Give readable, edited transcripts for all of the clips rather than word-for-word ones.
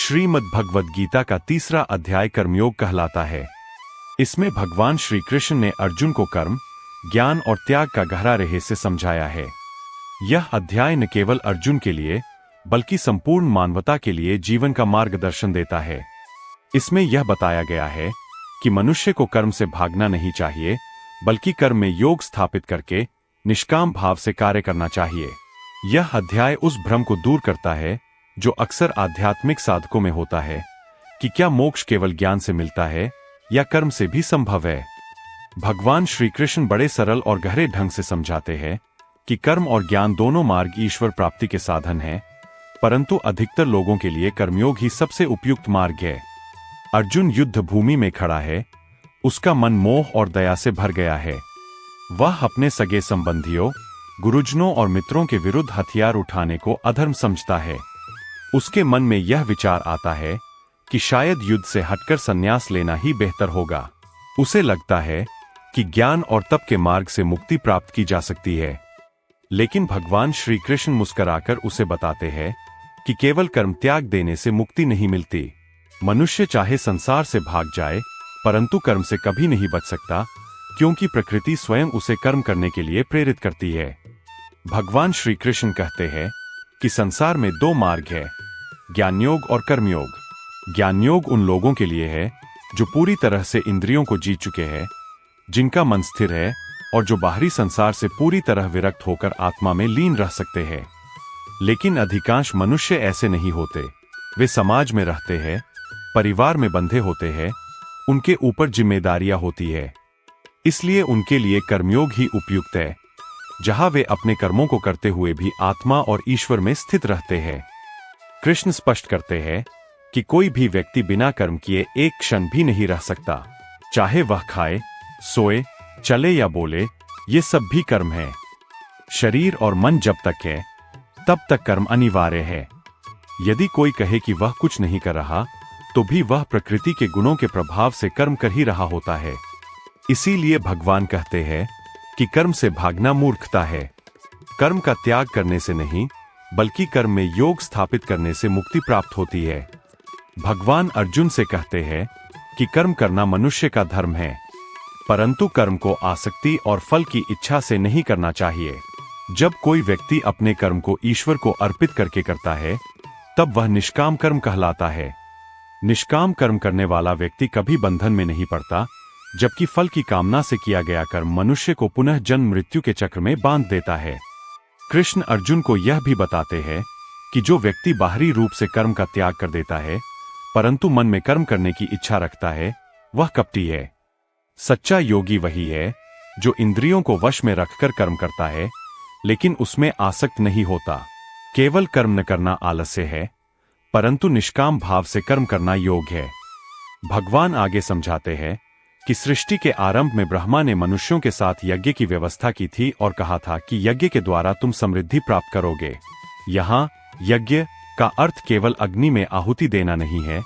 श्रीमद् भगवद गीता का तीसरा अध्याय कर्मयोग कहलाता है। इसमें भगवान श्री कृष्ण ने अर्जुन को कर्म, ज्ञान और त्याग का गहरा रहस्य समझाया है। यह अध्याय न केवल अर्जुन के लिए बल्कि संपूर्ण मानवता के लिए जीवन का मार्गदर्शन देता है। इसमें यह बताया गया है कि मनुष्य को कर्म से भागना नहीं चाहिए, बल्कि कर्म में योग स्थापित करके निष्काम भाव से कार्य करना चाहिए। यह अध्याय उस भ्रम को दूर करता है जो अक्सर आध्यात्मिक साधकों में होता है कि क्या मोक्ष केवल ज्ञान से मिलता है या कर्म से भी संभव है। भगवान श्री कृष्ण बड़े सरल और गहरे ढंग से समझाते हैं कि कर्म और ज्ञान दोनों मार्ग ईश्वर प्राप्ति के साधन हैं, परंतु अधिकतर लोगों के लिए कर्मयोग ही सबसे उपयुक्त मार्ग है। अर्जुन युद्ध भूमि में खड़ा है, उसका मन मोह और दया से भर गया है। वह अपने सगे संबंधियों, गुरुजनों और मित्रों के विरुद्ध हथियार उठाने को अधर्म समझता है। उसके मन में यह विचार आता है कि शायद युद्ध से हटकर संन्यास लेना ही बेहतर होगा। उसे लगता है कि ज्ञान और तप के मार्ग से मुक्ति प्राप्त की जा सकती है। लेकिन भगवान श्री कृष्ण मुस्कुराकर उसे बताते हैं कि केवल कर्म त्याग देने से मुक्ति नहीं मिलती। मनुष्य चाहे संसार से भाग जाए, परंतु कर्म से कभी नहीं बच सकता, क्योंकि प्रकृति स्वयं उसे कर्म करने के लिए प्रेरित करती है। भगवान श्री कृष्ण कहते हैं कि संसार में दो मार्ग है, ज्ञानयोग और कर्मयोग। ज्ञानयोग उन लोगों के लिए है जो पूरी तरह से इंद्रियों को जीत चुके हैं, जिनका मन स्थिर है और जो बाहरी संसार से पूरी तरह विरक्त होकर आत्मा में लीन रह सकते हैं। लेकिन अधिकांश मनुष्य ऐसे नहीं होते। वे समाज में रहते हैं, परिवार में बंधे होते हैं, उनके ऊपर जिम्मेदारियां होती है। इसलिए उनके लिए कर्मयोग ही उपयुक्त है, जहां वे अपने कर्मों को करते हुए भी आत्मा और ईश्वर में स्थित रहते हैं। कृष्ण स्पष्ट करते हैं कि कोई भी व्यक्ति बिना कर्म किए एक क्षण भी नहीं रह सकता। चाहे वह खाए, सोए, चले या बोले, ये सब भी कर्म है। शरीर और मन जब तक है, तब तक कर्म अनिवार्य है। यदि कोई कहे कि वह कुछ नहीं कर रहा, तो भी वह प्रकृति के गुणों के प्रभाव से कर्म कर ही रहा होता है। इसीलिए भगवान कहते हैं कि कर्म से भागना मूर्खता है। कर्म का त्याग करने से नहीं, बल्कि कर्म में योग स्थापित करने से मुक्ति प्राप्त होती है। भगवान अर्जुन से कहते हैं कि कर्म करना मनुष्य का धर्म है, परंतु कर्म को आसक्ति और फल की इच्छा से नहीं करना चाहिए। जब कोई व्यक्ति अपने कर्म को ईश्वर को अर्पित करके करता है, तब वह निष्काम कर्म कहलाता है। निष्काम कर्म करने वाला व्यक्ति कभी बंधन में नहीं पड़ता, जबकि फल की कामना से किया गया कर्म मनुष्य को पुनः जन्म मृत्यु के चक्र में बांध देता है। कृष्ण अर्जुन को यह भी बताते हैं कि जो व्यक्ति बाहरी रूप से कर्म का त्याग कर देता है, परंतु मन में कर्म करने की इच्छा रखता है, वह कपटी है। सच्चा योगी वही है जो इंद्रियों को वश में रखकर कर्म करता है, लेकिन उसमें आसक्त नहीं होता। केवल कर्म न करना आलस्य है, परंतु निष्काम भाव से कर्म करना योग है। भगवान आगे समझाते हैं कि सृष्टि के आरंभ में ब्रह्मा ने मनुष्यों के साथ यज्ञ की व्यवस्था की थी और कहा था कि यज्ञ के द्वारा तुम समृद्धि प्राप्त करोगे। यहाँ यज्ञ का अर्थ केवल अग्नि में आहुति देना नहीं है,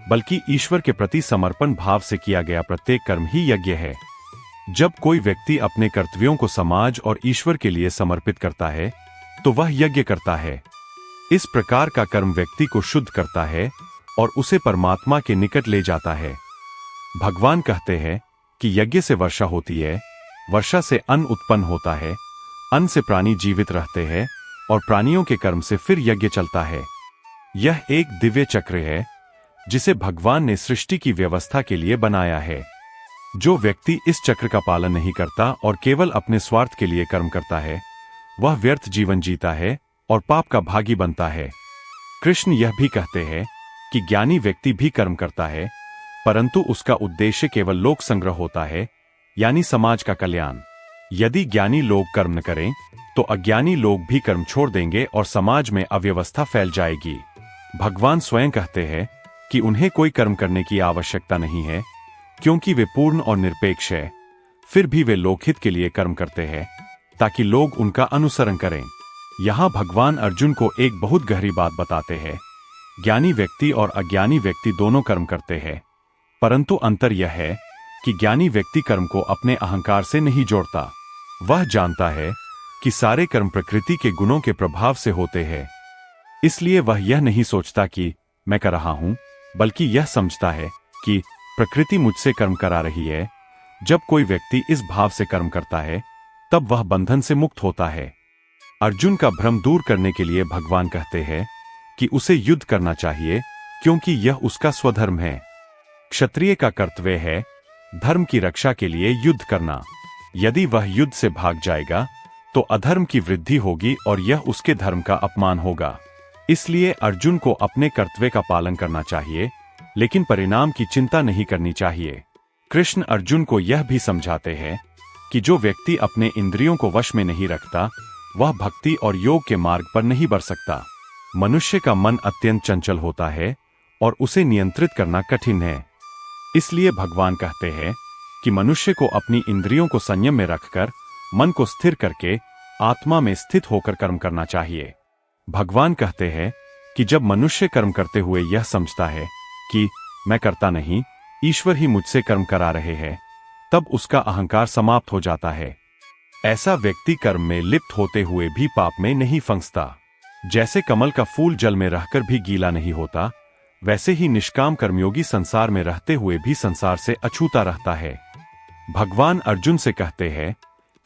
बल्कि ईश्वर के प्रति समर्पण भाव से किया गया प्रत्येक कर्म ही यज्ञ है। जब कोई व्यक्ति अपने कर्तव्यों को समाज और ईश्वर के लिए समर्पित करता है, तो वह यज्ञ करता है। इस प्रकार का कर्म व्यक्ति को शुद्ध करता है और उसे परमात्मा के निकट ले जाता है। भगवान कहते हैं कि यज्ञ से वर्षा होती है, वर्षा से अन्न उत्पन्न होता है, अन्न से प्राणी जीवित रहते हैं और प्राणियों के कर्म से फिर यज्ञ चलता है। यह एक दिव्य चक्र है जिसे भगवान ने सृष्टि की व्यवस्था के लिए बनाया है। जो व्यक्ति इस चक्र का पालन नहीं करता और केवल अपने स्वार्थ के लिए कर्म करता है, वह व्यर्थ जीवन जीता है और पाप का भागी बनता है। कृष्ण यह भी कहते हैं कि ज्ञानी व्यक्ति भी कर्म करता है, परंतु उसका उद्देश्य केवल लोक संग्रह होता है, यानी समाज का कल्याण। यदि ज्ञानी लोग कर्म न करें, तो अज्ञानी लोग भी कर्म छोड़ देंगे और समाज में अव्यवस्था फैल जाएगी। भगवान स्वयं कहते हैं कि उन्हें कोई कर्म करने की आवश्यकता नहीं है, क्योंकि वे पूर्ण और निरपेक्ष है। फिर भी वे लोकहित के लिए कर्म करते हैं, ताकि लोग उनका अनुसरण करें। यहाँ भगवान अर्जुन को एक बहुत गहरी बात बताते हैं। ज्ञानी व्यक्ति और अज्ञानी व्यक्ति दोनों कर्म करते हैं, परंतु अंतर यह है कि ज्ञानी व्यक्ति कर्म को अपने अहंकार से नहीं जोड़ता। वह जानता है कि सारे कर्म प्रकृति के गुणों के प्रभाव से होते हैं, इसलिए वह यह नहीं सोचता कि मैं कर रहा हूं, बल्कि यह समझता है कि प्रकृति मुझसे कर्म करा रही है। जब कोई व्यक्ति इस भाव से कर्म करता है, तब वह बंधन से मुक्त होता है। अर्जुन का भ्रम दूर करने के लिए भगवान कहते हैं कि उसे युद्ध करना चाहिए, क्योंकि यह उसका स्वधर्म है। क्षत्रिय का कर्तव्य है धर्म की रक्षा के लिए युद्ध करना। यदि वह युद्ध से भाग जाएगा तो अधर्म की वृद्धि होगी और यह उसके धर्म का अपमान होगा। इसलिए अर्जुन को अपने कर्तव्य का पालन करना चाहिए, लेकिन परिणाम की चिंता नहीं करनी चाहिए। कृष्ण अर्जुन को यह भी समझाते हैं कि जो व्यक्ति अपने इंद्रियों को वश में नहीं रखता, वह भक्ति और योग के मार्ग पर नहीं बढ़ सकता। मनुष्य का मन अत्यंत चंचल होता है और उसे नियंत्रित करना कठिन है। इसलिए भगवान कहते हैं कि मनुष्य को अपनी इंद्रियों को संयम में रखकर मन को स्थिर करके आत्मा में स्थित होकर कर्म करना चाहिए। भगवान कहते हैं कि जब मनुष्य कर्म करते हुए यह समझता है कि मैं करता नहीं, ईश्वर ही मुझसे कर्म करा रहे हैं, तब उसका अहंकार समाप्त हो जाता है। ऐसा व्यक्ति कर्म में लिप्त होते हुए भी पाप में नहीं फंसता। जैसे कमल का फूल जल में रहकर भी गीला नहीं होता, वैसे ही निष्काम कर्मयोगी संसार में रहते हुए भी संसार से अछूता रहता है। भगवान अर्जुन से कहते हैं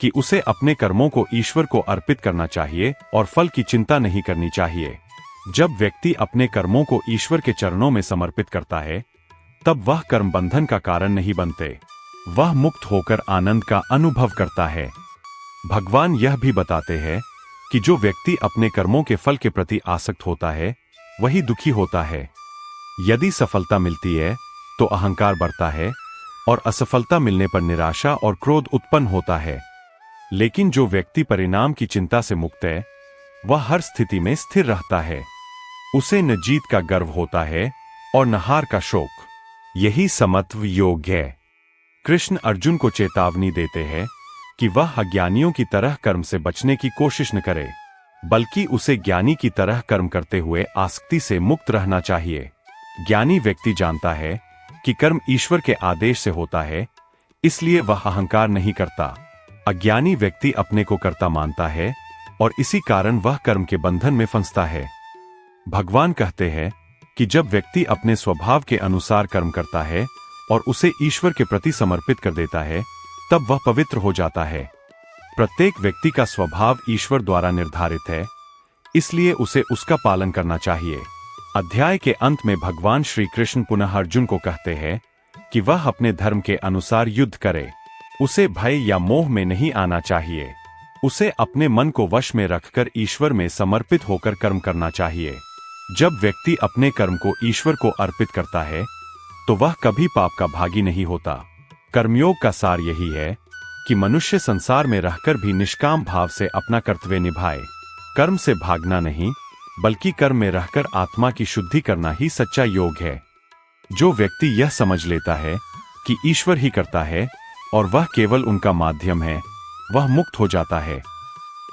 कि उसे अपने कर्मों को ईश्वर को अर्पित करना चाहिए और फल की चिंता नहीं करनी चाहिए। जब व्यक्ति अपने कर्मों को ईश्वर के चरणों में समर्पित करता है, तब वह कर्म बंधन का कारण नहीं बनते। वह मुक्त होकर आनंद का अनुभव करता है। भगवान यह भी बताते हैं कि जो व्यक्ति अपने कर्मों के फल के प्रति आसक्त होता है, वही दुखी होता है। यदि सफलता मिलती है तो अहंकार बढ़ता है और असफलता मिलने पर निराशा और क्रोध उत्पन्न होता है। लेकिन जो व्यक्ति परिणाम की चिंता से मुक्त है, वह हर स्थिति में स्थिर रहता है। उसे न जीत का गर्व होता है और न हार का शोक। यही समत्व योग है। कृष्ण अर्जुन को चेतावनी देते हैं कि वह अज्ञानियों की तरह कर्म से बचने की कोशिश न करे, बल्कि उसे ज्ञानी की तरह कर्म करते हुए आसक्ति से मुक्त रहना चाहिए। ज्ञानी व्यक्ति जानता है कि कर्म ईश्वर के आदेश से होता है, इसलिए वह अहंकार नहीं करता। अज्ञानी व्यक्ति अपने को कर्ता मानता है और इसी कारण वह कर्म के बंधन में फंसता है। भगवान कहते हैं कि जब व्यक्ति अपने स्वभाव के अनुसार कर्म करता है और उसे ईश्वर के प्रति समर्पित कर देता है, तब वह पवित्र हो जाता है। प्रत्येक व्यक्ति का स्वभाव ईश्वर द्वारा निर्धारित है, इसलिए उसे उसका पालन करना चाहिए। अध्याय के अंत में भगवान श्री कृष्ण पुनः अर्जुन को कहते हैं कि वह अपने धर्म के अनुसार युद्ध करे। उसे भय या मोह में नहीं आना चाहिए। उसे अपने मन को वश में रखकर ईश्वर में समर्पित होकर कर्म करना चाहिए। जब व्यक्ति अपने कर्म को ईश्वर को अर्पित करता है, तो वह कभी पाप का भागी नहीं होता। कर्मयोग का सार यही है कि मनुष्य संसार में रहकर भी निष्काम भाव से अपना कर्तव्य निभाए। कर्म से भागना नहीं, बल्कि कर्म में रहकर आत्मा की शुद्धि करना ही सच्चा योग है। जो व्यक्ति यह समझ लेता है कि ईश्वर ही करता है और वह केवल उनका माध्यम है, वह मुक्त हो जाता है।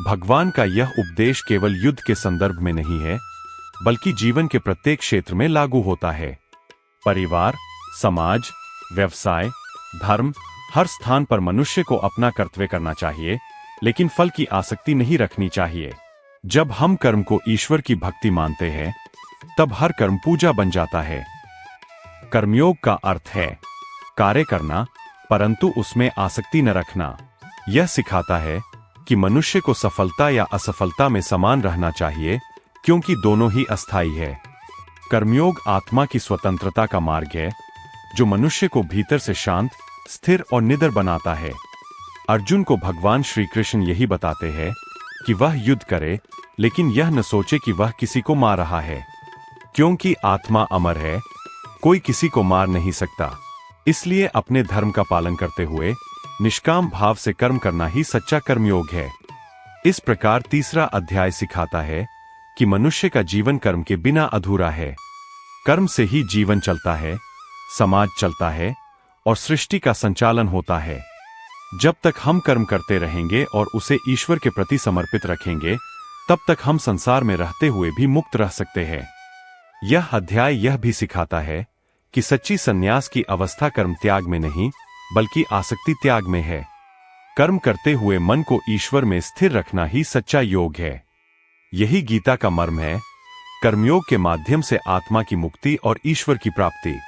भगवान का यह उपदेश केवल युद्ध के संदर्भ में नहीं है, बल्कि जीवन के प्रत्येक क्षेत्र में लागू होता है। परिवार, समाज, व्यवसाय, धर्म, हर स्थान पर मनुष्य को अपना कर्तव्य करना चाहिए, लेकिन फल की आसक्ति नहीं रखनी चाहिए। जब हम कर्म को ईश्वर की भक्ति मानते हैं, तब हर कर्म पूजा बन जाता है। कर्मयोग का अर्थ है कार्य करना, परंतु उसमें आसक्ति न रखना। यह सिखाता है कि मनुष्य को सफलता या असफलता में समान रहना चाहिए, क्योंकि दोनों ही अस्थायी है। कर्मयोग आत्मा की स्वतंत्रता का मार्ग है, जो मनुष्य को भीतर से शांत, स्थिर और निडर बनाता है। अर्जुन को भगवान श्री कृष्ण यही बताते हैं कि वह युद्ध करे, लेकिन यह न सोचे कि वह किसी को मार रहा है, क्योंकि आत्मा अमर है, कोई किसी को मार नहीं सकता। इसलिए अपने धर्म का पालन करते हुए निष्काम भाव से कर्म करना ही सच्चा कर्मयोग है। इस प्रकार तीसरा अध्याय सिखाता है कि मनुष्य का जीवन कर्म के बिना अधूरा है। कर्म से ही जीवन चलता है, समाज चलता है और सृष्टि का संचालन होता है। जब तक हम कर्म करते रहेंगे और उसे ईश्वर के प्रति समर्पित रखेंगे, तब तक हम संसार में रहते हुए भी मुक्त रह सकते हैं। यह अध्याय यह भी सिखाता है कि सच्ची संन्यास की अवस्था कर्म त्याग में नहीं, बल्कि आसक्ति त्याग में है। कर्म करते हुए मन को ईश्वर में स्थिर रखना ही सच्चा योग है। यही गीता का मर्म है। कर्मयोग के माध्यम से आत्मा की मुक्ति और ईश्वर की प्राप्ति।